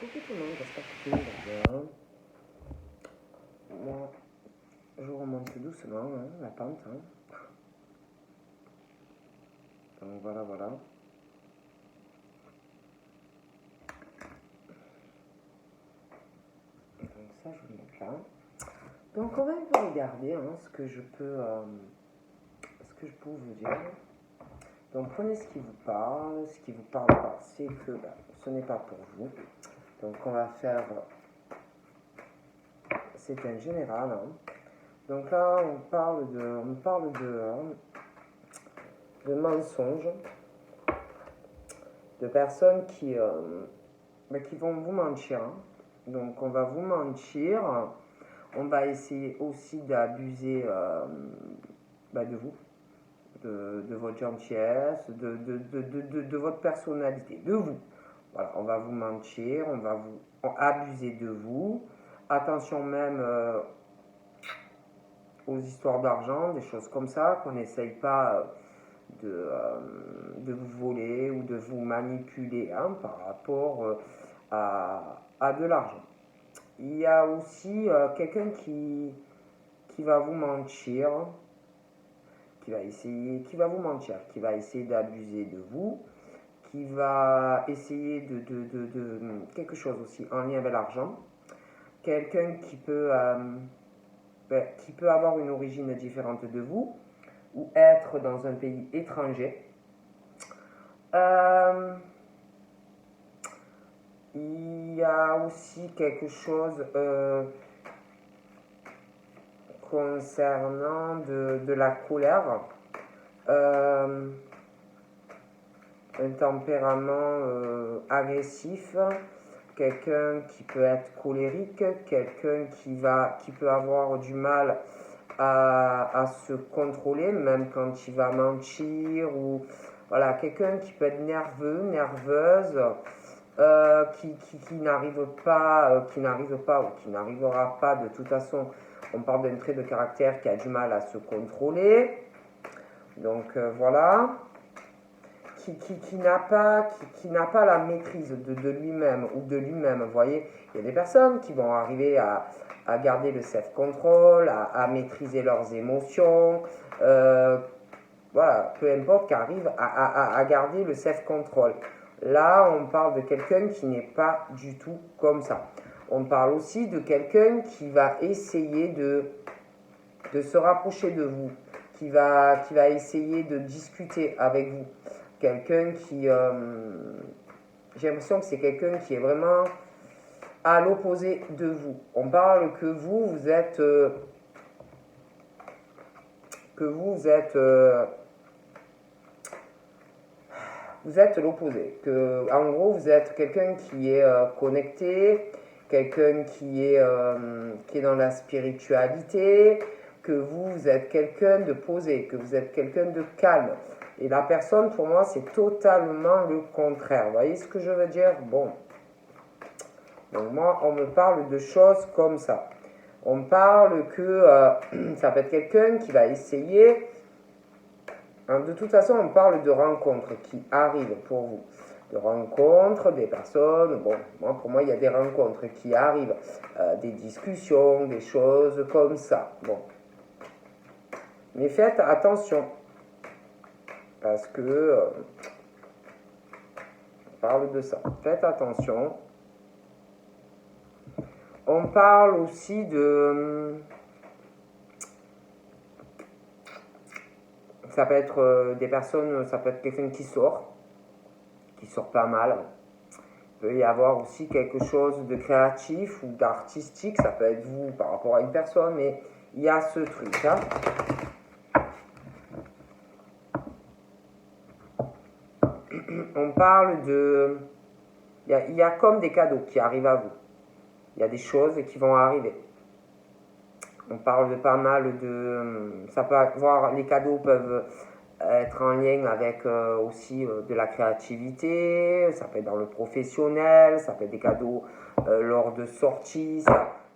Coucou tout le monde, j'espère que tout le monde va bien. Moi, je remonte doucement, hein, la pente. Hein. Donc voilà. Donc ça, je vais mettre là. Donc on va un peu regarder ce que je peux vous dire. Donc prenez ce qui vous parle. Ce qui vous parle pas, c'est que ce n'est pas pour vous. Donc on va faire... C'est un général. Hein. Donc là, on parle de mensonges, de personnes qui vont vous mentir. Hein. Donc on va vous mentir, on va essayer aussi d'abuser de vous, de votre gentillesse, de votre personnalité, de vous. Voilà, on va vous mentir, on va vous abuser de vous. Attention même aux histoires d'argent, des choses comme ça, qu'on n'essaye pas de vous voler ou de vous manipuler par rapport à de l'argent. Il y a aussi quelqu'un qui va vous mentir, qui va vous mentir, qui va essayer d'abuser de vous, qui va essayer de quelque chose aussi en lien avec l'argent. Quelqu'un qui peut avoir une origine différente de vous ou être dans un pays étranger. Il y a aussi quelque chose concernant de la colère, un tempérament agressif, quelqu'un qui peut être colérique, quelqu'un qui peut avoir du mal à se contrôler, même quand il va mentir, ou voilà, quelqu'un qui peut être nerveux, nerveuse, qui n'arrive pas, ou qui n'arrivera pas de toute façon. On parle d'un trait de caractère qui a du mal à se contrôler. Donc voilà. Qui n'a pas la maîtrise de lui-même ou de lui-même. Vous voyez, il y a des personnes qui vont arriver à garder le self-control, à maîtriser leurs émotions. Voilà, peu importe, qui arrive à garder le self-control. Là, on parle de quelqu'un qui n'est pas du tout comme ça. On parle aussi de quelqu'un qui va essayer de se rapprocher de vous, qui va essayer de discuter avec vous. Quelqu'un qui... j'ai l'impression que c'est quelqu'un qui est vraiment à l'opposé de vous. On parle que vous êtes... vous êtes l'opposé. En gros, vous êtes quelqu'un qui est connecté, quelqu'un qui est dans la spiritualité, que vous êtes quelqu'un de posé, que vous êtes quelqu'un de calme. Et la personne, pour moi, c'est totalement le contraire. Vous voyez ce que je veux dire? Bon. Donc moi, on me parle de choses comme ça. On parle que ça peut être quelqu'un qui va essayer... De toute façon, on parle de rencontres qui arrivent pour vous. De rencontres, des personnes. Bon, pour moi, il y a des rencontres qui arrivent. Des discussions, des choses comme ça. Bon. Mais faites attention. Parce que... on parle de ça. Faites attention. On parle aussi de... ça peut être des personnes, ça peut être quelqu'un qui sort pas mal. Il peut y avoir aussi quelque chose de créatif ou d'artistique, ça peut être vous par rapport à une personne, mais il y a ce truc. Hein. On parle de... Il y a comme des cadeaux qui arrivent à vous. Il y a des choses qui vont arriver. On parle de pas mal de... Ça peut avoir... Les cadeaux peuvent être en lien avec aussi de la créativité. Ça peut être dans le professionnel. Ça peut être des cadeaux lors de sorties.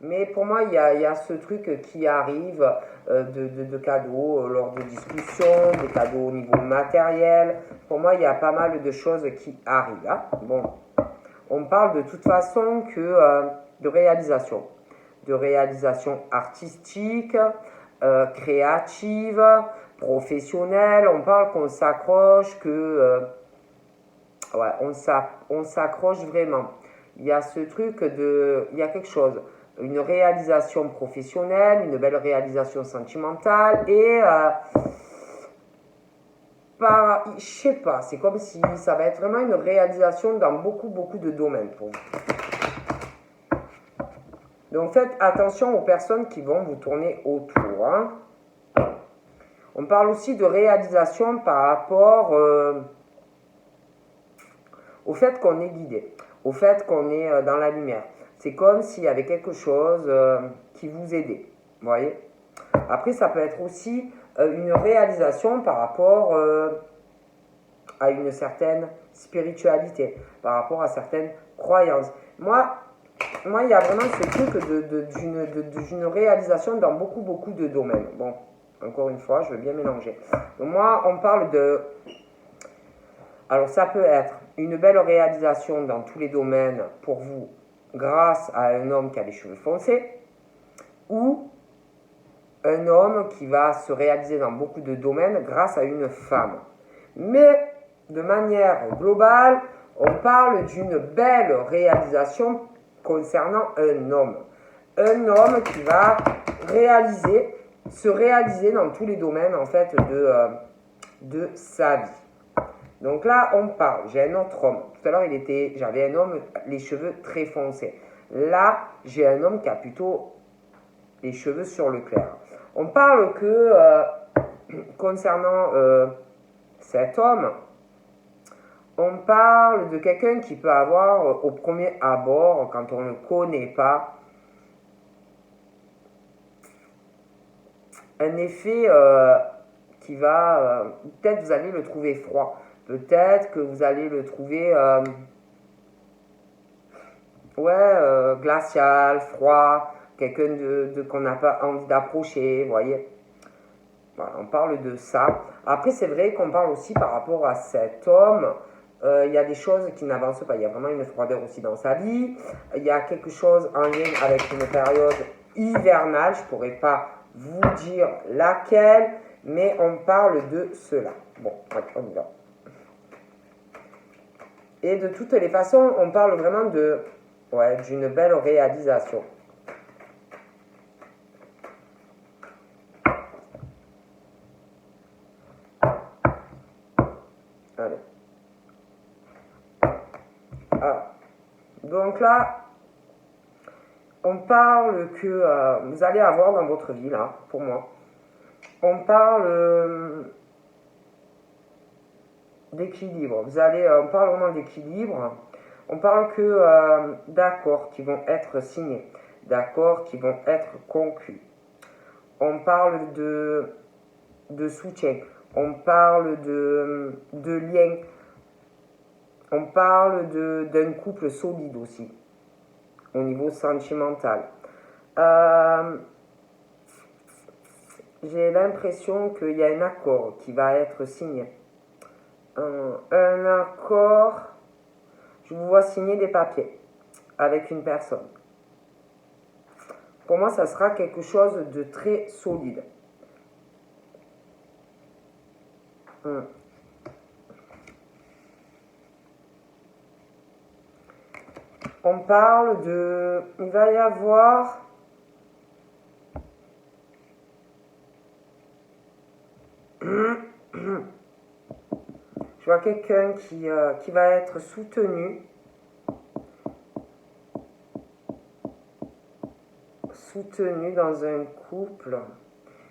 Mais pour moi, il y a ce truc qui arrive de cadeaux lors de discussions, des cadeaux au niveau matériel. Pour moi, il y a pas mal de choses qui arrivent. Hein. Bon. on parle de toute façon que de réalisation artistique, créative, professionnelle. On parle qu'on s'accroche, ouais, on s'accroche vraiment. Il y a ce truc il y a quelque chose, une réalisation professionnelle, une belle réalisation sentimentale et je sais pas, c'est comme si ça va être vraiment une réalisation dans beaucoup de domaines pour vous. Donc faites attention aux personnes qui vont vous tourner autour. Hein. On parle aussi de réalisation par rapport au fait qu'on est guidé, au fait qu'on est dans la lumière. C'est comme s'il y avait quelque chose qui vous aidait, vous voyez. Après, ça peut être aussi une réalisation par rapport à une certaine spiritualité, par rapport à certaines croyances. Moi, il y a vraiment ce truc d'une réalisation dans beaucoup de domaines. Bon, encore une fois, je veux bien mélanger. Donc moi, on parle de... Alors, ça peut être une belle réalisation dans tous les domaines pour vous, grâce à un homme qui a les cheveux foncés, ou un homme qui va se réaliser dans beaucoup de domaines grâce à une femme. Mais, de manière globale, on parle d'une belle réalisation concernant un homme. Un homme qui va se réaliser dans tous les domaines en fait de sa vie. Donc là, on parle, j'ai un autre homme. Tout à l'heure, j'avais un homme, les cheveux très foncés. Là, j'ai un homme qui a plutôt les cheveux sur le clair. On parle que, concernant cet homme, on parle de quelqu'un qui peut avoir, au premier abord, quand on ne le connaît pas, un effet qui va... peut-être vous allez le trouver froid. Peut-être que vous allez le trouver glacial, froid, quelqu'un qu'on n'a pas envie d'approcher, vous voyez. Voilà, on parle de ça. Après, c'est vrai qu'on parle aussi par rapport à cet homme. Il y a des choses qui n'avancent pas. Il y a vraiment une froideur aussi dans sa vie. Il y a quelque chose en lien avec une période hivernale. Je ne pourrais pas vous dire laquelle, mais on parle de cela. Bon, on y va. Et de toutes les façons, on parle vraiment d'une belle réalisation. Allez. Ah. Donc là, on parle que vous allez avoir dans votre vie, là, pour moi, on parle d'équilibre. On parle vraiment d'équilibre. On parle que d'accords qui vont être signés, d'accords qui vont être conclus. On parle de soutien. On parle de lien. On parle d'un couple solide aussi, au niveau sentimental. J'ai l'impression qu'il y a un accord qui va être signé. Un accord, je vous vois signer des papiers avec une personne. Pour moi, ça sera quelque chose de très solide. On parle il va y avoir je vois quelqu'un qui va être soutenu dans un couple.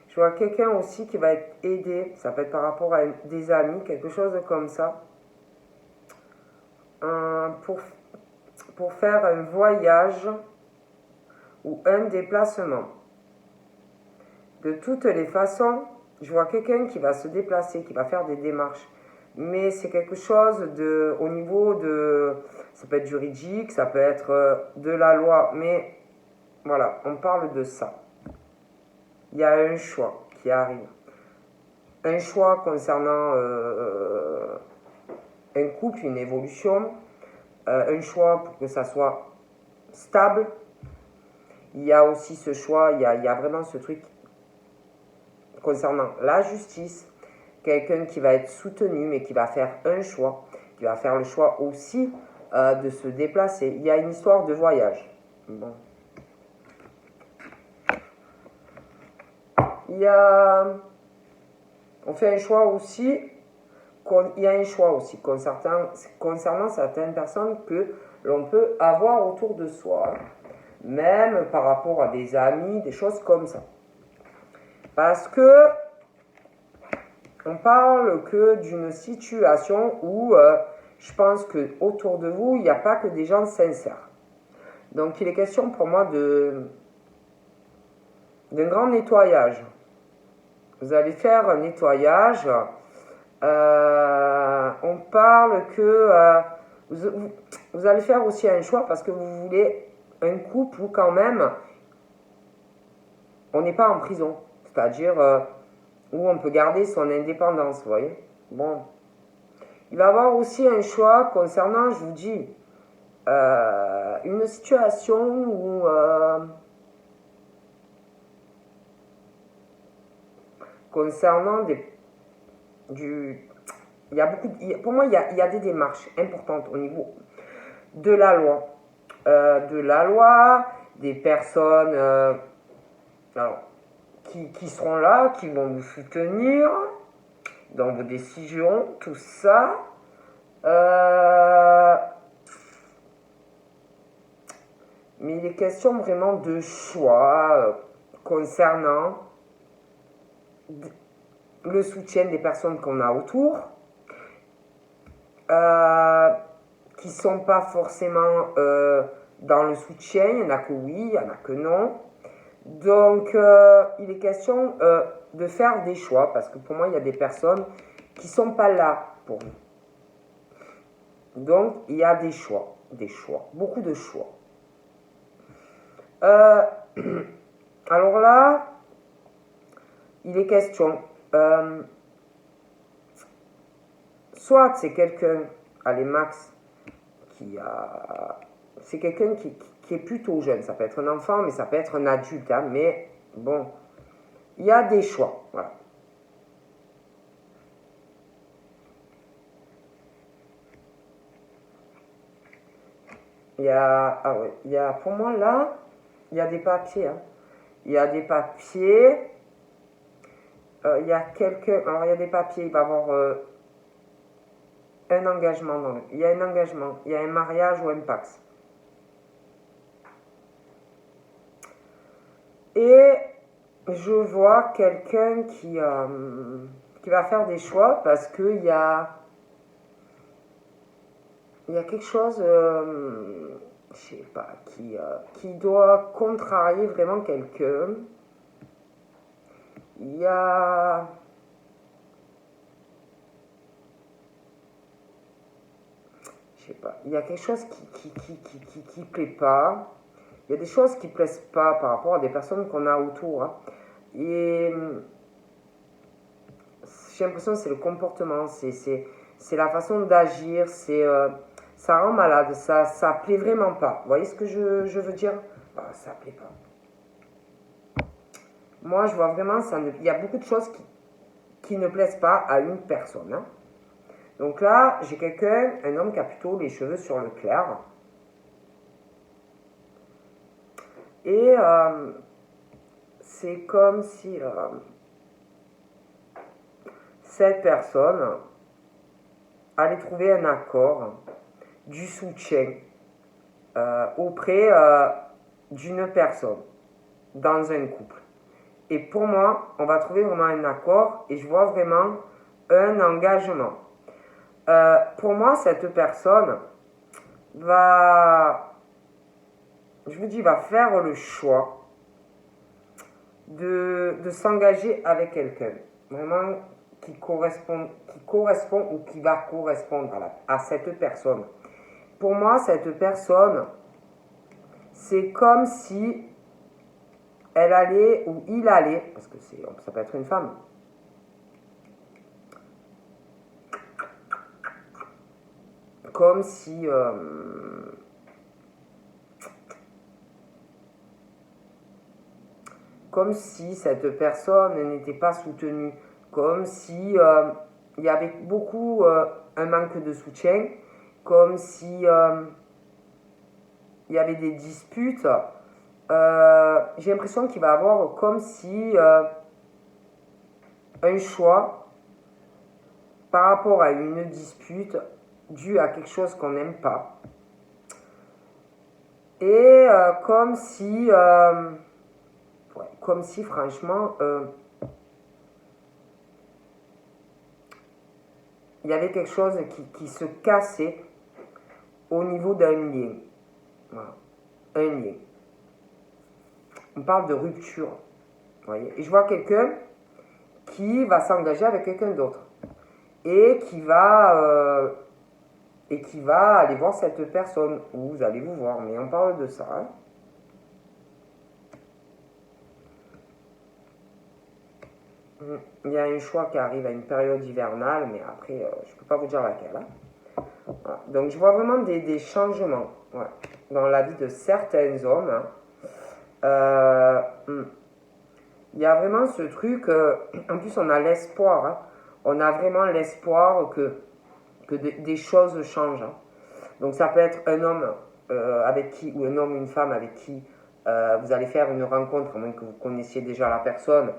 Je vois quelqu'un aussi qui va être aidé, ça peut être par rapport à des amis, quelque chose comme ça, pour faire un voyage ou un déplacement. De toutes les façons, je vois quelqu'un qui va se déplacer, qui va faire des démarches. Mais c'est quelque chose au niveau ça peut être juridique, ça peut être de la loi, mais voilà, on parle de ça. Il y a un choix qui arrive. Un choix concernant un couple, une évolution. un choix pour que ça soit stable. Il y a aussi ce choix, il y a vraiment ce truc concernant la justice, quelqu'un qui va être soutenu mais qui va faire un choix, qui va faire le choix aussi de se déplacer. Il y a une histoire de voyage. Bon. On fait un choix aussi, il y a un choix aussi concernant certaines personnes que l'on peut avoir autour de soi, même par rapport à des amis, des choses comme ça. Parce que on parle que d'une situation où je pense que autour de vous, il n'y a pas que des gens sincères. Donc il est question pour moi d'un grand nettoyage. Vous allez faire un nettoyage. On parle que vous allez faire aussi un choix parce que vous voulez un couple où quand même on n'est pas en prison. C'est-à-dire où on peut garder son indépendance, vous voyez. Bon. Il va y avoir aussi un choix concernant, je vous dis, une situation où concernant il y a beaucoup pour moi, il y a des démarches importantes au niveau de la loi, des personnes alors, qui seront là, qui vont vous soutenir dans vos décisions, tout ça. Mais il est question vraiment de choix concernant le soutien des personnes qu'on a autour, qui ne sont pas forcément dans le soutien. Il y en a que oui, il y en a que non. Donc, il est question de faire des choix, parce que pour moi, il y a des personnes qui ne sont pas là pour nous. Donc, il y a des choix, beaucoup de choix. Alors là, il est question, soit c'est quelqu'un, allez Max, c'est quelqu'un qui est plutôt jeune, ça peut être un enfant, mais ça peut être un adulte, hein, mais bon, il y a des choix, voilà. Pour moi là, il y a des papiers, hein. Il y a des papiers, il y a des papiers, il va y avoir un engagement, il y a un engagement, il y a un mariage ou un pax. Et je vois quelqu'un qui va faire des choix parce qu'il y a quelque chose, je sais pas, qui doit contrarier vraiment quelqu'un. Il y a... Je sais pas, il y a quelque chose qui plaît pas. Il y a des choses qui plaisent pas par rapport à des personnes qu'on a autour. Hein. Et j'ai l'impression que c'est le comportement, c'est la façon d'agir, ça rend malade, ça plaît vraiment pas. Vous voyez ce que je veux dire? Ça plaît pas. Moi, je vois vraiment, il y a beaucoup de choses qui ne plaisent pas à une personne. Hein. Donc là, j'ai un homme qui a plutôt les cheveux sur le clair. Et c'est comme si cette personne allait trouver un accord, du soutien auprès d'une personne dans un couple. Et pour moi, on va trouver vraiment un accord et je vois vraiment un engagement. Pour moi, cette personne va faire le choix de s'engager avec quelqu'un. Vraiment qui correspond ou qui va correspondre à cette personne. Pour moi, cette personne, c'est comme si elle allait ou il allait, parce que ça peut être une femme, comme si... comme si cette personne n'était pas soutenue, comme si il y avait beaucoup un manque de soutien, comme si il y avait des disputes. J'ai l'impression qu'il va y avoir comme si un choix par rapport à une dispute due à quelque chose qu'on n'aime pas. Et comme si franchement il y avait quelque chose qui se cassait au niveau d'un lien. Voilà. Un lien. On parle de rupture. Voyez. Et je vois quelqu'un qui va s'engager avec quelqu'un d'autre. Et qui va aller voir cette personne. Ou vous allez vous voir. Mais on parle de ça. Hein. Il y a un choix qui arrive à une période hivernale. Mais après, je ne peux pas vous dire laquelle. Hein. Voilà. Donc je vois vraiment des changements dans la vie de certains hommes. Hein. Il y a vraiment ce truc, en plus on a l'espoir, hein. On a vraiment l'espoir que des choses changent. Hein. Donc ça peut être un homme avec qui, ou un homme, une femme avec qui vous allez faire une rencontre, à moins que vous connaissiez déjà la personne,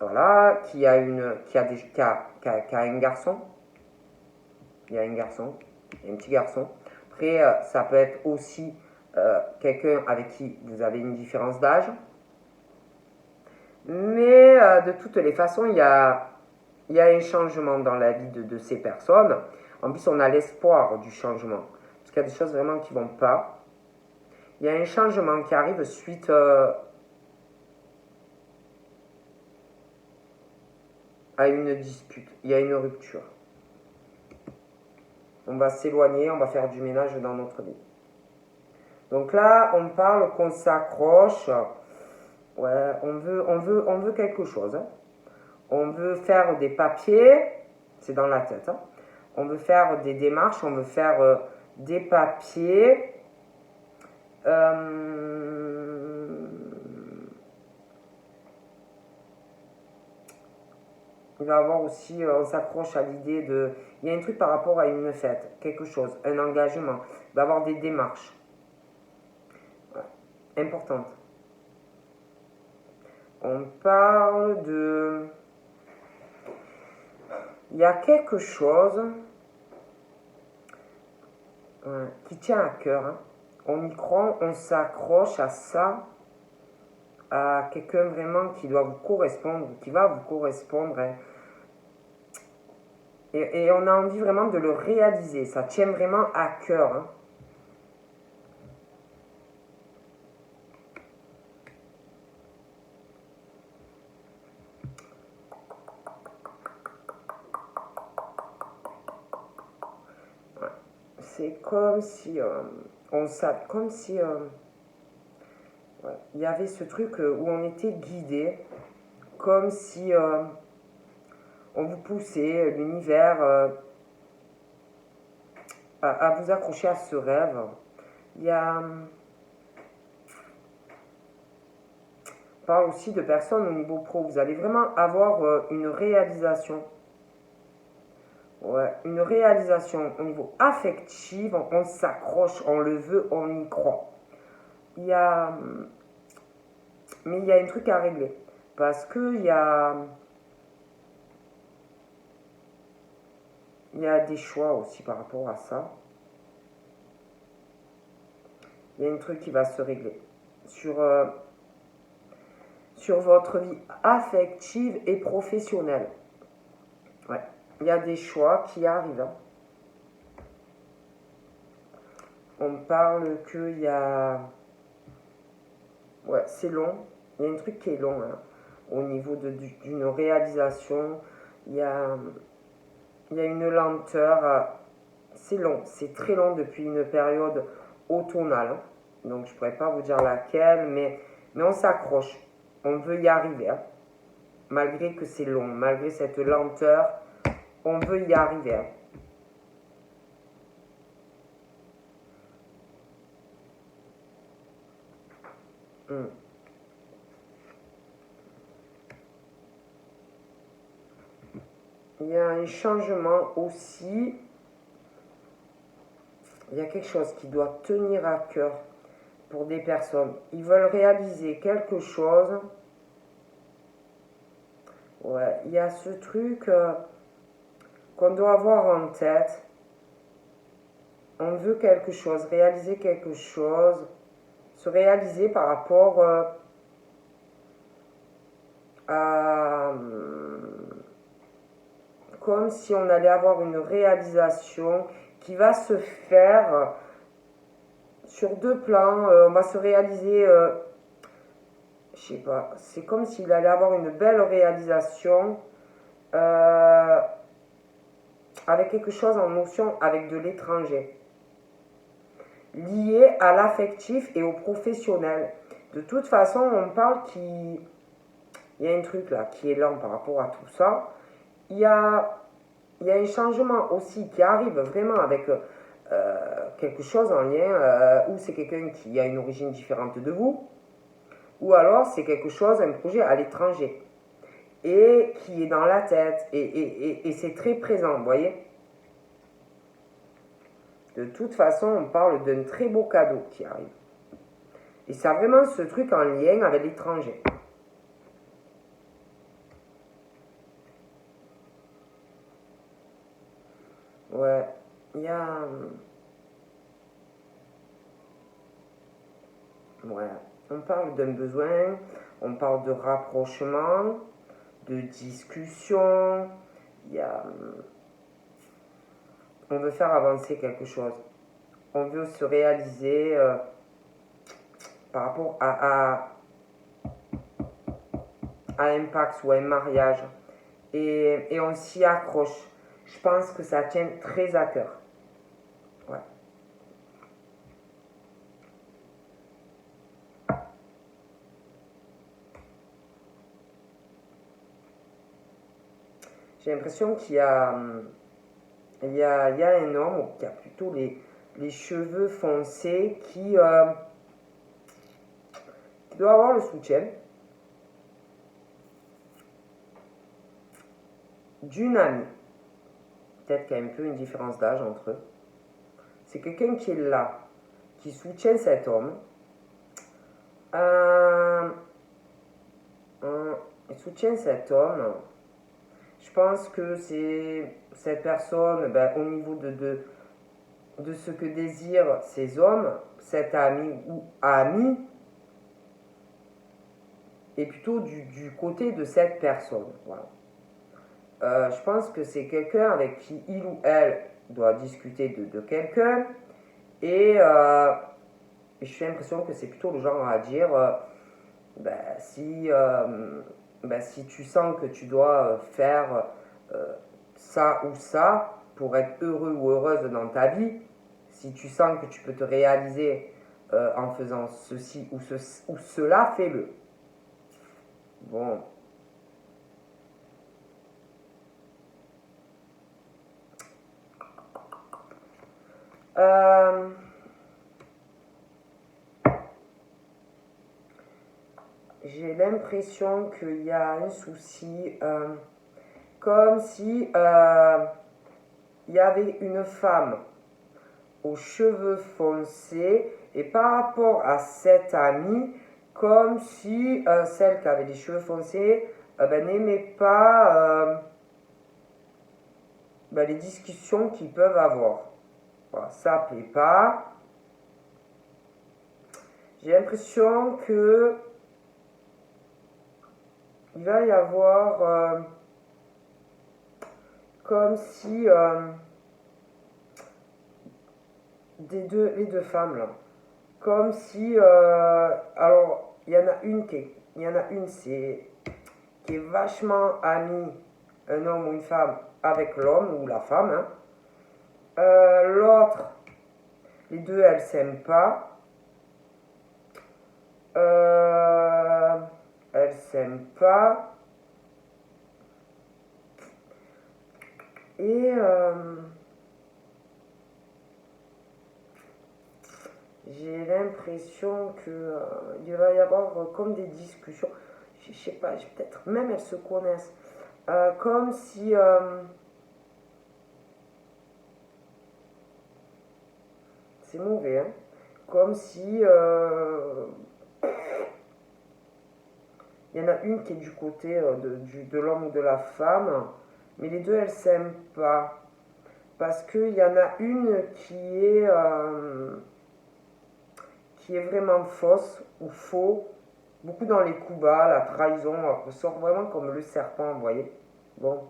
voilà, qui a un garçon. Il y a un garçon, un petit garçon. Après, ça peut être aussi quelqu'un avec qui vous avez une différence d'âge. Mais de toutes les façons, il y a un changement dans la vie de ces personnes. En plus, on a l'espoir du changement. Parce qu'il y a des choses vraiment qui ne vont pas. Il y a un changement qui arrive suite à une dispute. Il y a une rupture. On va s'éloigner, on va faire du ménage dans notre vie. Donc là, on parle qu'on s'accroche. Ouais, on veut quelque chose. Hein. On veut faire des papiers, c'est dans la tête. Hein. On veut faire des démarches, on veut faire des papiers. Il va y avoir aussi, on s'accroche à l'idée de... Il y a un truc par rapport à une fête, quelque chose, un engagement. Il va y avoir des démarches importantes. On parle de... Il y a quelque chose qui tient à cœur. Hein. On y croit, on s'accroche à ça, à quelqu'un vraiment qui doit vous correspondre, qui va vous correspondre. Hein. Et on a envie vraiment de le réaliser. Ça tient vraiment à cœur. Hein. C'est comme si il y avait ce truc où on était guidé, comme si on vous poussait, l'univers, à vous accrocher à ce rêve. Il y a... On parle aussi de personnes au niveau pro. Vous allez vraiment avoir une réalisation. Ouais, une réalisation au niveau affectif. On s'accroche, on le veut, on y croit. Mais il y a un truc à régler. Parce que il y a des choix aussi par rapport à ça. Il y a un truc qui va se régler. Sur votre vie affective et professionnelle. Ouais. Il y a des choix qui arrivent. Hein. On parle qu'il y a... Ouais, c'est long. Il y a un truc qui est long. Hein. Au niveau d'une réalisation, il y a une lenteur. C'est long. C'est très long depuis une période automnale. Hein. Donc, je ne pourrais pas vous dire laquelle, mais on s'accroche. On veut y arriver. Hein. Malgré que c'est long, malgré cette lenteur, on veut y arriver. Hein. Hmm. Il y a un changement aussi. Il y a quelque chose qui doit tenir à cœur pour des personnes. Ils veulent réaliser quelque chose. Ouais, il y a ce truc qu'on doit avoir en tête. On veut quelque chose, réaliser quelque chose, se réaliser par rapport à... Comme si on allait avoir une réalisation qui va se faire sur deux plans. On va se réaliser, je sais pas, c'est comme s'il allait avoir une belle réalisation avec quelque chose en notion avec de l'étranger, lié à l'affectif et au professionnel. De toute façon, on parle qu'il y a un truc là qui est lent par rapport à tout ça. Il y a un changement aussi qui arrive vraiment avec quelque chose en lien où c'est quelqu'un qui a une origine différente de vous, ou alors c'est quelque chose, un projet à l'étranger, et qui est dans la tête, et c'est très présent, vous voyez. De toute façon, on parle d'un très beau cadeau qui arrive. Et ça a vraiment ce truc en lien avec l'étranger. Ouais, il y a... Ouais, on parle d'un besoin, on parle de rapprochement, de discussion, il y a... On veut faire avancer quelque chose. On veut se réaliser par rapport à un pacte ou à un mariage. Et on s'y accroche. Je pense que ça tient très à cœur. Ouais. J'ai l'impression qu'il y a, il y a un homme qui a plutôt les cheveux foncés qui doit avoir le soutien d'une amie. Peut-être qu'il y a un peu une différence d'âge entre eux. C'est quelqu'un qui est là, qui soutient cet homme. Il soutient cet homme. Je pense que c'est cette personne, ben, au niveau de ce que désirent ces hommes, cet ami ou amie, est plutôt du côté de cette personne. Voilà. Je pense que c'est quelqu'un avec qui il ou elle doit discuter de quelqu'un et j'ai l'impression que c'est plutôt le genre à dire si tu sens que tu dois faire ça ou ça pour être heureux ou heureuse dans ta vie, si tu sens que tu peux te réaliser en faisant ceci ou cela, fais-le. Bon. Euh, j'ai l'impression qu'il y a un souci, comme si il y avait une femme aux cheveux foncés et par rapport à cette amie, comme si celle qui avait les cheveux foncés n'aimait pas les discussions qu'ils peuvent avoir. Voilà, ça ne plaît pas. J'ai l'impression que il va y avoir comme si les deux femmes là, comme si alors il y en a une qui est vachement amie, un homme ou une femme avec l'homme ou la femme, hein. L'autre, les deux elles s'aiment pas, elles s'aiment pas et j'ai l'impression l'impression que il va y avoir comme des discussions. Je sais pas, peut-être même elles se connaissent. Comme si... c'est mauvais, hein. Comme si... il y en a une qui est du côté de l'homme ou de la femme, mais les deux, elles s'aiment pas. Parce qu'il y en a une qui est vraiment fausse ou faux. Beaucoup dans les coups bas, la trahison ressort vraiment comme le serpent, vous voyez. Bon.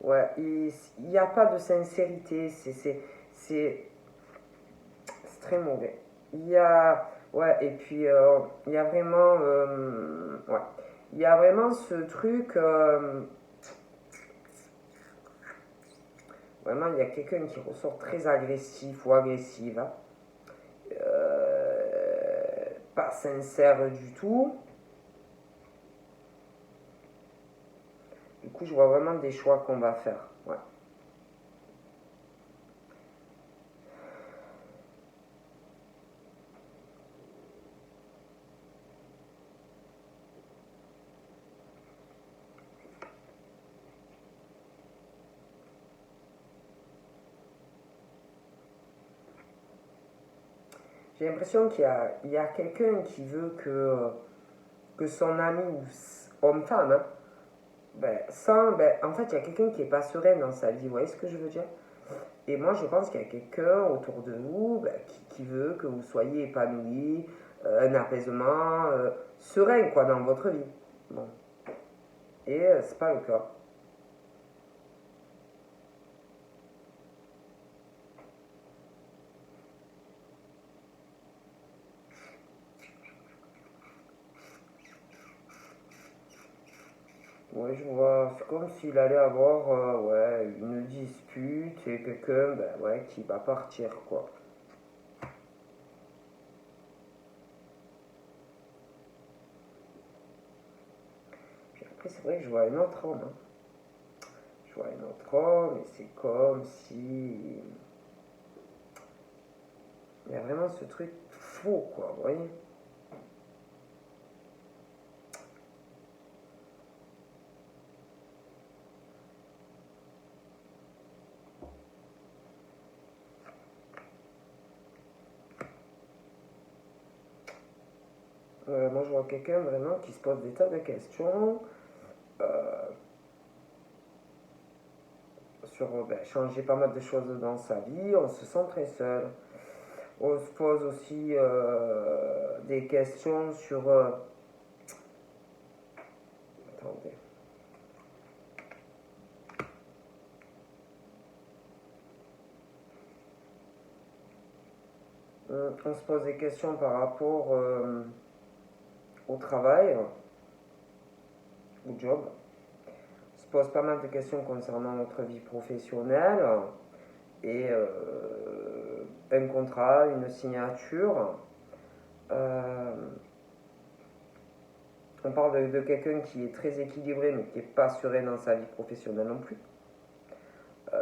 Ouais, il n'y a pas de sincérité, c'est très mauvais. Il y a, ouais, et puis il y a vraiment, ouais, il y a vraiment ce truc, vraiment, il y a quelqu'un qui ressort très agressif ou agressive, hein. Pas sincère du tout. Du coup, je vois vraiment des choix qu'on va faire. Ouais. J'ai l'impression qu'il y a quelqu'un qui veut que son ami ou homme-femme, hein, en fait, il y a quelqu'un qui n'est pas serein dans sa vie. Vous voyez ce que je veux dire? Et moi, je pense qu'il y a quelqu'un autour de vous qui veut que vous soyez épanoui, un apaisement, serein quoi, dans votre vie. Bon. Et c'est pas le cas. Ouais, je vois, c'est comme s'il allait avoir ouais, une dispute et quelqu'un ouais, qui va partir, quoi. Puis après, c'est vrai que je vois un autre homme, hein. Je vois un autre homme et c'est comme si... Il y a vraiment ce truc faux, quoi, vous voyez. Moi, je vois quelqu'un vraiment qui se pose des tas de questions euh, sur changer pas mal de choses dans sa vie. On se sent très seul. On se pose aussi des questions sur... attendez. On se pose des questions par rapport au travail, au job. On se pose pas mal de questions concernant notre vie professionnelle et un contrat, une signature. Euh, on parle de quelqu'un qui est très équilibré mais qui n'est pas serein dans sa vie professionnelle non plus.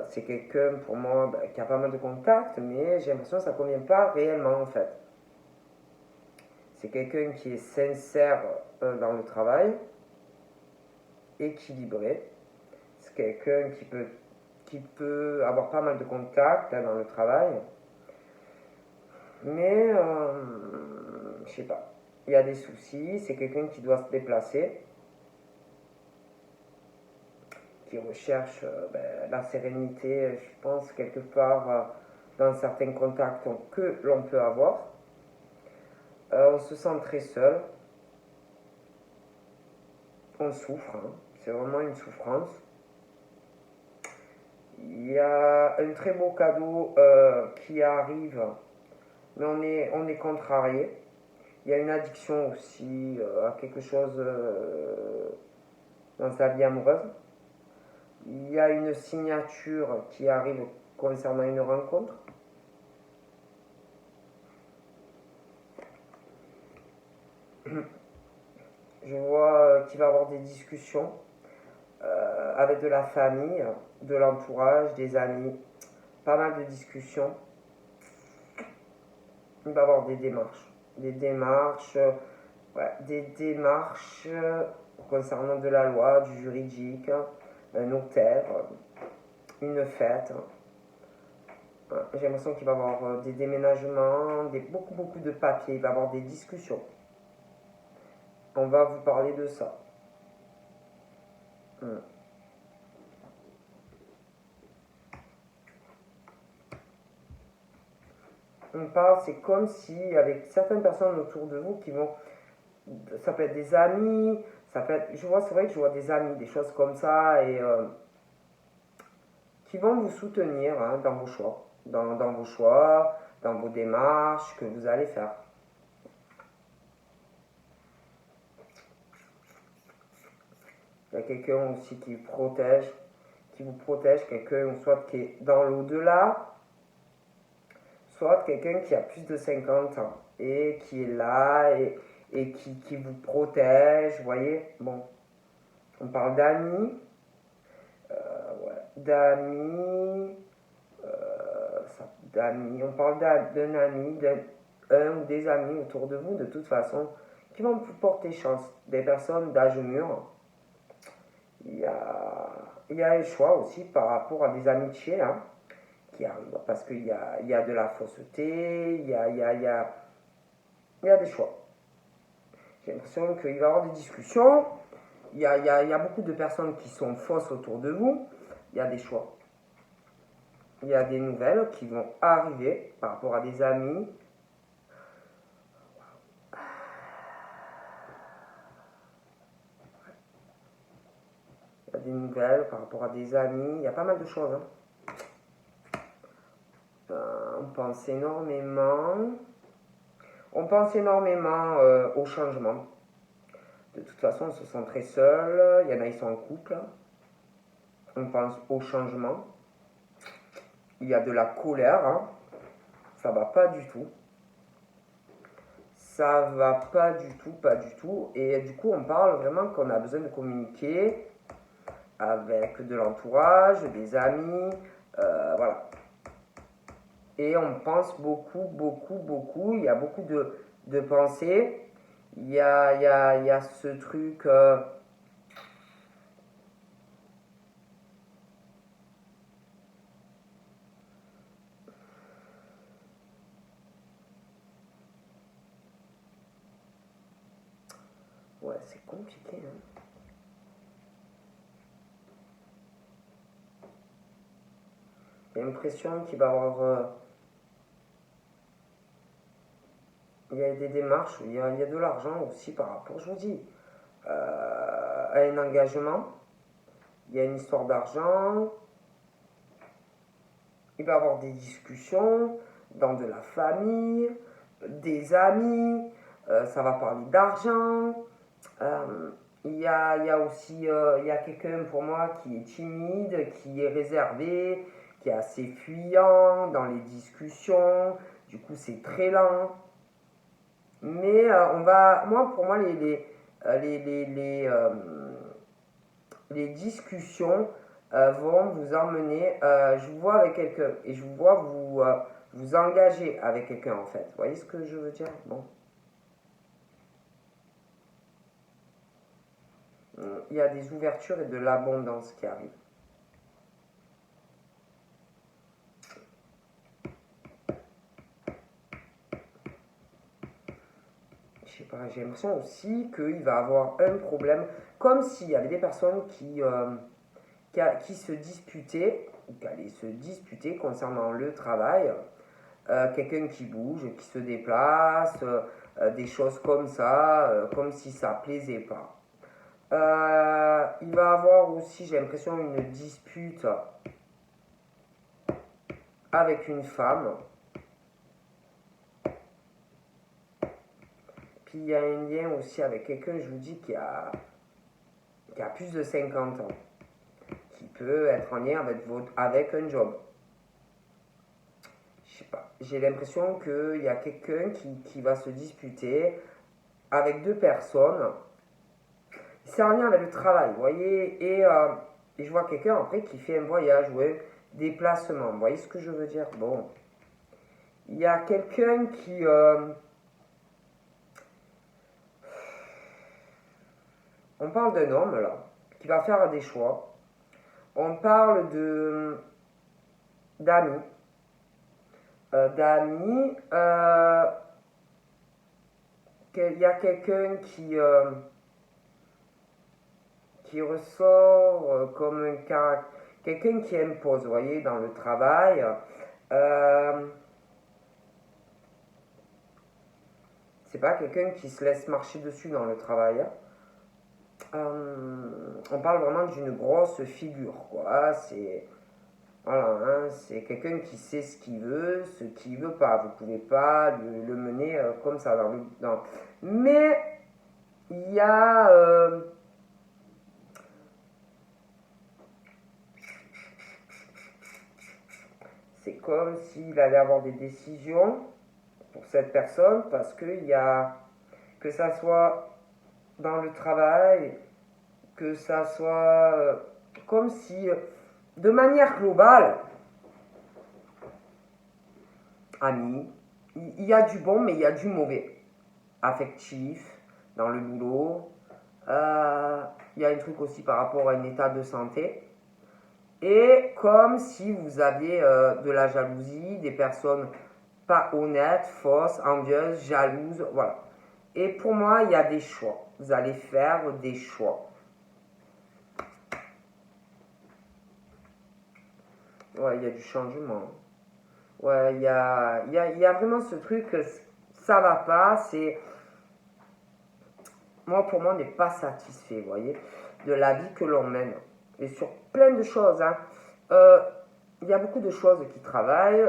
C'est quelqu'un pour moi qui a pas mal de contacts mais j'ai l'impression que ça ne convient pas réellement en fait. C'est quelqu'un qui est sincère dans le travail, équilibré. C'est quelqu'un qui peut avoir pas mal de contacts dans le travail. Mais, je sais pas, il y a des soucis. C'est quelqu'un qui doit se déplacer, qui recherche la sérénité, je pense, quelque part dans certains contacts que l'on peut avoir. On se sent très seul. On souffre, hein. C'est vraiment une souffrance. Il y a un très beau cadeau qui arrive, mais on est contrarié. Il y a une addiction aussi à quelque chose dans sa vie amoureuse. Il y a une signature qui arrive concernant une rencontre. Je vois qu'il va y avoir des discussions avec de la famille, de l'entourage, des amis, pas mal de discussions. Il va y avoir des démarches. Des démarches, concernant de la loi, du juridique, un notaire, une fête. J'ai l'impression qu'il va y avoir des déménagements, beaucoup de papiers, il va y avoir des discussions. On va vous parler de ça. On parle, c'est comme si avec certaines personnes autour de vous qui vont, ça peut être des amis, ça peut être, c'est vrai que je vois des amis, des choses comme ça, et qui vont vous soutenir dans vos choix, dans vos choix, dans vos démarches que vous allez faire. Il y a quelqu'un aussi qui vous protège, quelqu'un soit qui est dans l'au-delà, soit quelqu'un qui a plus de 50 ans et qui est là et qui vous protège, vous voyez. Bon, on parle d'amis, on parle d'un ami, d'un ou des amis autour de vous, de toute façon, qui vont vous porter chance. Des personnes d'âge mûr. Il y a un choix aussi par rapport à des amitiés qui arrivent, parce qu'il y a de la fausseté, il y a des choix. J'ai l'impression qu'il va y avoir des discussions, il y a beaucoup de personnes qui sont fausses autour de vous, il y a des choix. Il y a des nouvelles qui vont arriver par rapport à des amis. Il y a des nouvelles par rapport à des amis, il y a pas mal de choses. On pense énormément au changement. De toute façon, on se sent très seul. Il y en a, ils sont en couple. On pense au changement. Il y a de la colère. Ça va pas du tout. Ça va pas du tout. Et du coup, on parle vraiment qu'on a besoin de communiquer avec de l'entourage, des amis. Voilà. Et on pense beaucoup. Il y a beaucoup de pensées. Il y a ce truc. Ouais, c'est compliqué. J'ai l'impression qu'il va y avoir. Il y a des démarches, il y a de l'argent aussi par rapport, je vous dis, à un engagement. Il y a une histoire d'argent. Il va y avoir des discussions dans de la famille, des amis. Ça va parler d'argent. Il y a aussi il y a quelqu'un pour moi qui est timide, qui est réservé, qui est assez fuyant dans les discussions. Du coup, c'est très lent. Mais pour moi, les discussions vont vous emmener. Je vous vois avec quelqu'un et je vous vois vous engager avec quelqu'un en fait. Vous voyez ce que je veux dire? Bon. Il y a des ouvertures et de l'abondance qui arrivent. Je sais pas, j'ai l'impression aussi qu'il va y avoir un problème, comme s'il y avait des personnes qui se disputaient, ou qui allaient se disputer concernant le travail. Quelqu'un qui bouge, qui se déplace, des choses comme ça, comme si ça ne plaisait pas. Il va y avoir aussi, j'ai l'impression, une dispute avec une femme. Puis il y a un lien aussi avec quelqu'un, je vous dis, qui a plus de 50 ans, qui peut être en lien avec un job. Je sais pas, j'ai l'impression qu'il y a quelqu'un qui va se disputer avec deux personnes. C'est en lien avec le travail, vous voyez, et je vois quelqu'un après qui fait un voyage, ouais, déplacement. Vous voyez ce que je veux dire? Bon. Il y a quelqu'un qui... on parle d'un homme, là, qui va faire des choix. On parle d'amis. Il y a quelqu'un qui ressort comme un caractère, quelqu'un qui impose, vous voyez, dans le travail. C'est pas quelqu'un qui se laisse marcher dessus dans le travail. On parle vraiment d'une grosse figure, quoi. C'est voilà, hein, c'est quelqu'un qui sait ce qu'il veut pas. Vous pouvez pas le mener comme ça Mais il y a c'est comme s'il allait avoir des décisions pour cette personne parce qu'il y a, que ça soit dans le travail, que ça soit comme si, de manière globale, amis, il y a du bon mais il y a du mauvais. Affectif, dans le boulot, il y a un truc aussi par rapport à un état de santé. Et comme si vous aviez de la jalousie, des personnes pas honnêtes, fausses, envieuses, jalouses, voilà. Et pour moi, il y a des choix. Vous allez faire des choix. Ouais, il y a du changement. Ouais, il y a vraiment ce truc, ça va pas, c'est... Moi, pour moi, on n'est pas satisfait, vous voyez, de la vie que l'on mène. Et sur plein de choses, hein. Il y a beaucoup de choses qui travaillent.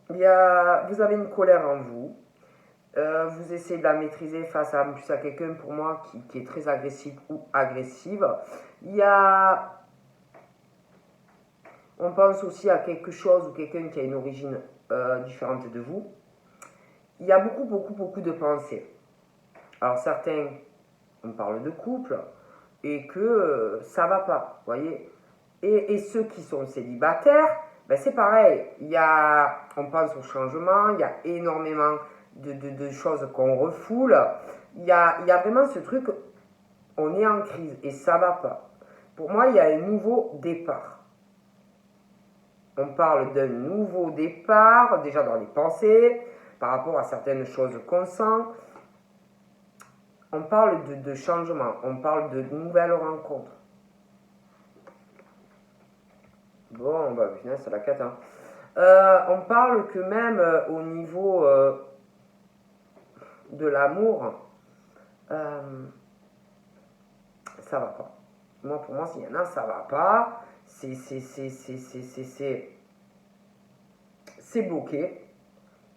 Vous avez une colère en vous. Vous essayez de la maîtriser face à quelqu'un, pour moi, qui est très agressif ou agressive. On pense aussi à quelque chose ou quelqu'un qui a une origine différente de vous. Il y a beaucoup, beaucoup, beaucoup de pensées. Alors certains, on parle de couple, et que ça va pas, vous voyez. Et ceux qui sont célibataires, ben c'est pareil. On pense au changement, il y a énormément de choses qu'on refoule. Il y a vraiment ce truc, on est en crise et ça va pas. Pour moi, il y a un nouveau départ. On parle d'un nouveau départ, déjà dans les pensées, par rapport à certaines choses qu'on sent. On parle de changement, on parle de nouvelles rencontres. Bon, bah, finalement, c'est la cata. On parle que même au niveau de l'amour, ça va pas. Moi, pour moi, s'il y en a, ça va pas. C'est bloqué.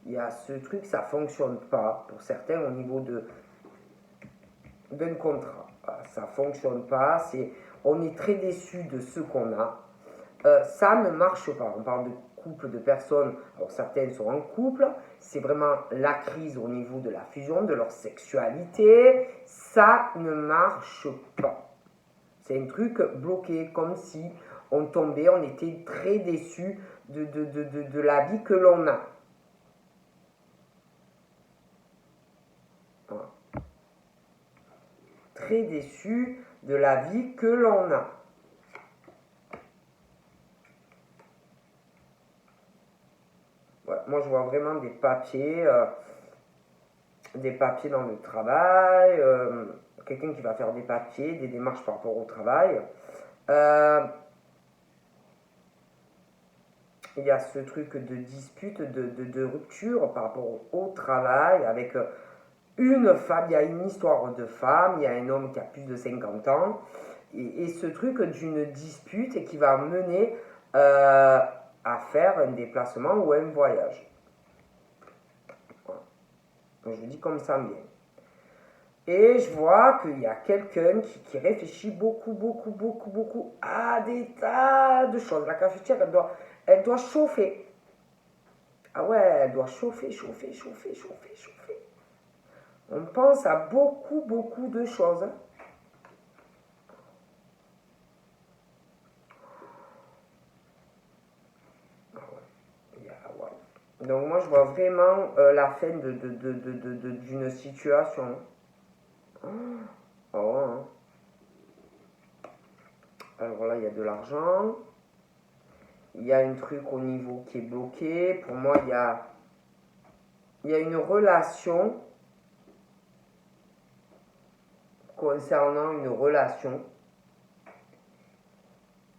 Il y a ce truc, ça fonctionne pas pour certains au niveau d'un contrat. Ça fonctionne pas. On est très déçu de ce qu'on a. Ça ne marche pas. On parle de couple de personnes, alors certaines sont en couple, c'est vraiment la crise au niveau de la fusion, de leur sexualité, ça ne marche pas. C'est un truc bloqué, comme si on tombait, on était très déçu de la vie que l'on a. Voilà. Très déçu de la vie que l'on a. Voilà. Moi, je vois vraiment des papiers dans le travail, quelqu'un qui va faire des papiers, des démarches par rapport au travail. Il y a ce truc de dispute, de rupture par rapport au travail avec une femme, il y a une histoire de femme, il y a un homme qui a plus de 50 ans, et ce truc d'une dispute et qui va mener à faire un déplacement ou un voyage. Voilà. Donc je le dis comme ça bien. Et je vois qu'il y a quelqu'un qui réfléchit beaucoup à des tas de choses. La cafetière, elle doit chauffer. Ah ouais, elle doit chauffer. On pense à beaucoup de choses. Donc moi, je vois vraiment la fin d'une situation. Oh, ouais, hein. Alors là, il y a de l'argent. Il y a un truc au niveau qui est bloqué. Pour moi, il y a une relation concernant une relation.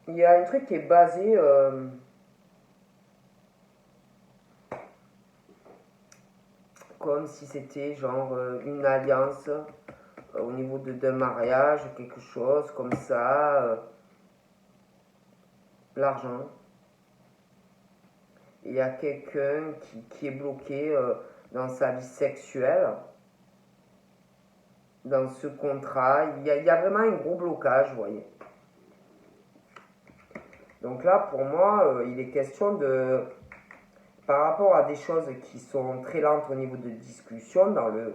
Il y a un truc qui est basé comme si c'était genre une alliance au niveau d'un mariage, quelque chose comme ça. L'argent. Il y a quelqu'un qui est bloqué dans sa vie sexuelle, dans ce contrat. Il y a vraiment un gros blocage, vous voyez. Donc là, pour moi, il est question de, par rapport à des choses qui sont très lentes au niveau de discussion dans le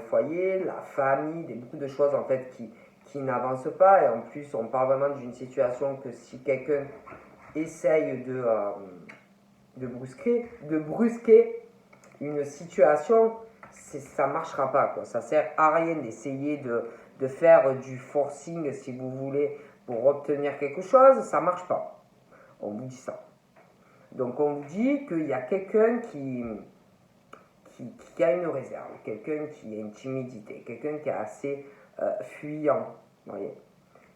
foyer, la famille, beaucoup de choses en fait qui n'avancent pas. Et en plus, on parle vraiment d'une situation que si quelqu'un essaye de brusquer une situation, ça ne marchera pas, quoi. Ça sert à rien d'essayer de faire du forcing, si vous voulez, pour obtenir quelque chose. Ça ne marche pas. On vous dit ça. Donc on vous dit qu'il y a quelqu'un qui a une réserve, quelqu'un qui a une timidité, quelqu'un qui est assez fuyant. Voyez.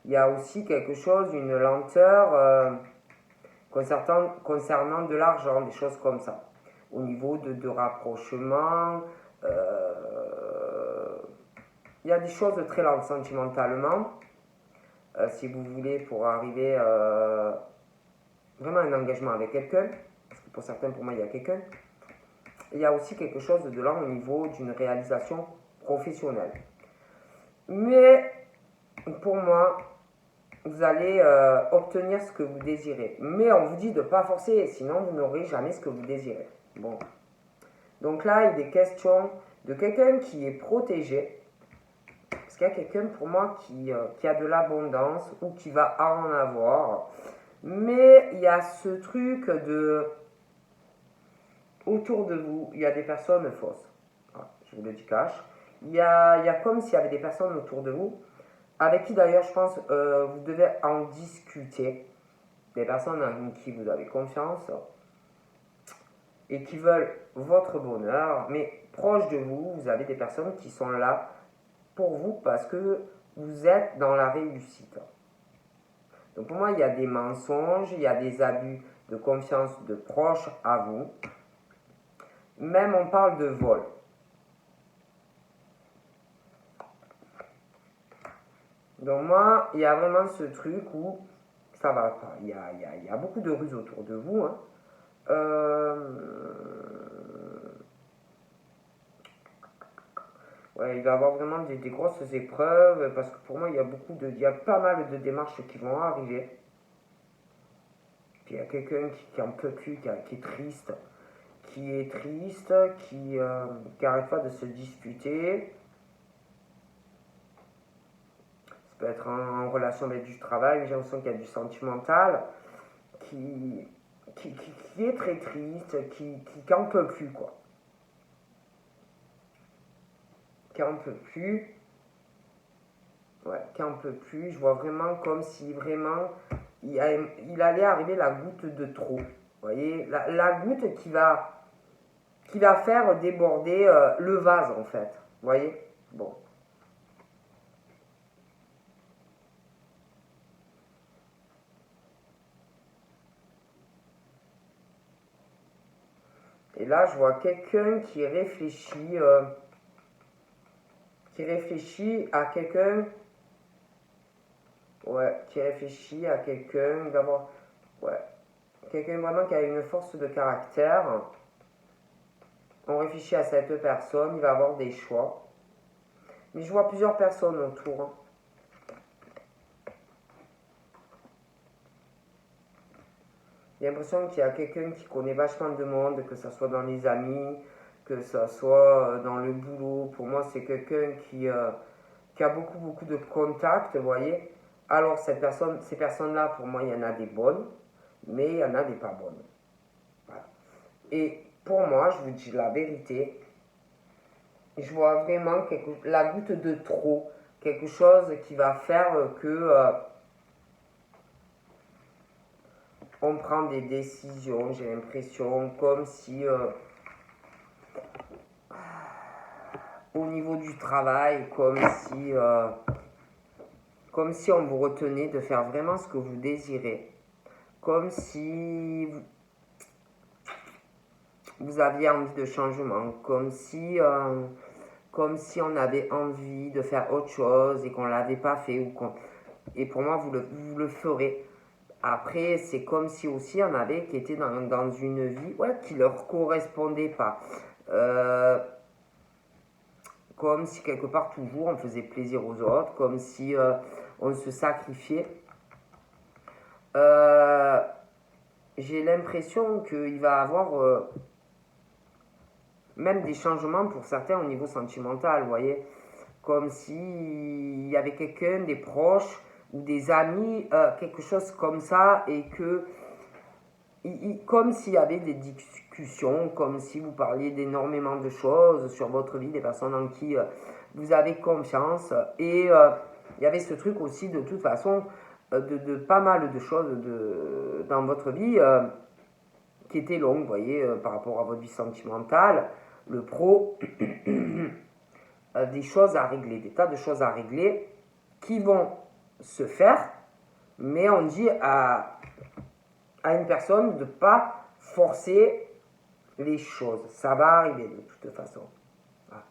Il y a aussi quelque chose, une lenteur concernant de l'argent, des choses comme ça. Au niveau de rapprochement, il y a des choses très lentes sentimentalement, si vous voulez, pour arriver vraiment à un engagement avec quelqu'un, parce que pour certains, pour moi, il y a quelqu'un. Il y a aussi quelque chose de lent au niveau d'une réalisation professionnelle. Mais pour moi, vous allez obtenir ce que vous désirez. Mais on vous dit de ne pas forcer, sinon vous n'aurez jamais ce que vous désirez. Bon. Donc là, il est question de quelqu'un qui est protégé. Parce qu'il y a quelqu'un pour moi qui a de l'abondance ou qui va en avoir. Mais il y a ce truc de... Autour de vous, il y a des personnes fausses. Voilà, je vous le dis cash. Il y a comme s'il y avait des personnes autour de vous, avec qui d'ailleurs je pense vous devez en discuter. Des personnes en qui vous avez confiance et qui veulent votre bonheur, mais proche de vous, vous avez des personnes qui sont là pour vous parce que vous êtes dans la réussite. Donc pour moi, il y a des mensonges, il y a des abus de confiance de proches à vous. Même on parle de vol. Donc moi, il y a vraiment ce truc où ça va pas. Il y a beaucoup de ruses autour de vous. Hein. Ouais, il va y avoir vraiment des grosses épreuves parce que pour moi, il y a pas mal de démarches qui vont arriver. Puis il y a quelqu'un qui en peut plus, qui est triste, qui n'arrête pas de se disputer. Ça peut être en relation avec du travail, mais j'ai l'impression qu'il y a du sentimental, qui est très triste, qui en peut plus, quoi. Qui en peut plus. Ouais, qui en peut plus. Je vois vraiment comme si vraiment il allait arriver la goutte de trop. Vous voyez, la goutte qui va faire déborder le vase, en fait. Vous voyez? Bon. Et là, je vois quelqu'un qui réfléchit à quelqu'un. Ouais, qui réfléchit à quelqu'un d'abord. Ouais. Quelqu'un vraiment qui a une force de caractère. On réfléchit à cette personne, il va avoir des choix. Mais je vois plusieurs personnes autour. Hein. J'ai l'impression qu'il y a quelqu'un qui connaît vachement de monde, que ce soit dans les amis, que ce soit dans le boulot. Pour moi, c'est quelqu'un qui a beaucoup de contacts, vous voyez. Alors, ces personnes-là, pour moi, il y en a des bonnes, mais il y en a des pas bonnes. Voilà. Et pour moi, je vous dis la vérité, je vois vraiment la goutte de trop, quelque chose qui va faire que on prend des décisions, j'ai l'impression, comme si au niveau du travail, comme si on vous retenait de faire vraiment ce que vous désirez, comme si vous aviez envie de changement, comme si on avait envie de faire autre chose et qu'on ne l'avait pas fait. Et pour moi, vous le ferez. Après, c'est comme si aussi on avait qui étaient dans une vie qui ne leur correspondait pas. Comme si quelque part toujours on faisait plaisir aux autres, comme si on se sacrifiait. J'ai l'impression qu'il va y avoir même des changements pour certains au niveau sentimental, vous voyez, comme s'il y avait quelqu'un, des proches ou des amis, quelque chose comme ça, et que, comme s'il y avait des discussions, comme si vous parliez d'énormément de choses sur votre vie, des personnes en qui vous avez confiance, et il y avait ce truc aussi de toute façon, de pas mal de choses dans votre vie qui étaient longues, vous voyez, par rapport à votre vie sentimentale, le pro, des choses à régler, des tas de choses à régler qui vont se faire, mais on dit à une personne de ne pas forcer les choses. Ça va arriver de toute façon. Voilà.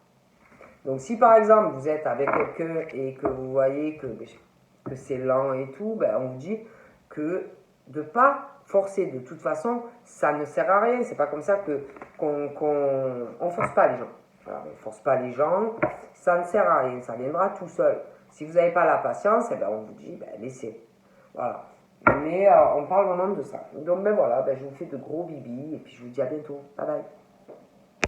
Donc si par exemple vous êtes avec quelqu'un et que vous voyez que c'est lent et tout, on vous dit que de ne pas forcer. De toute façon, ça ne sert à rien. C'est pas comme ça qu'on force pas les gens. Voilà, on ne force pas les gens, ça ne sert à rien, ça viendra tout seul. Si vous n'avez pas la patience, on vous dit, laissez. Voilà. Mais on parle vraiment de ça. Donc voilà, je vous fais de gros bibis et puis je vous dis à bientôt. Bye bye.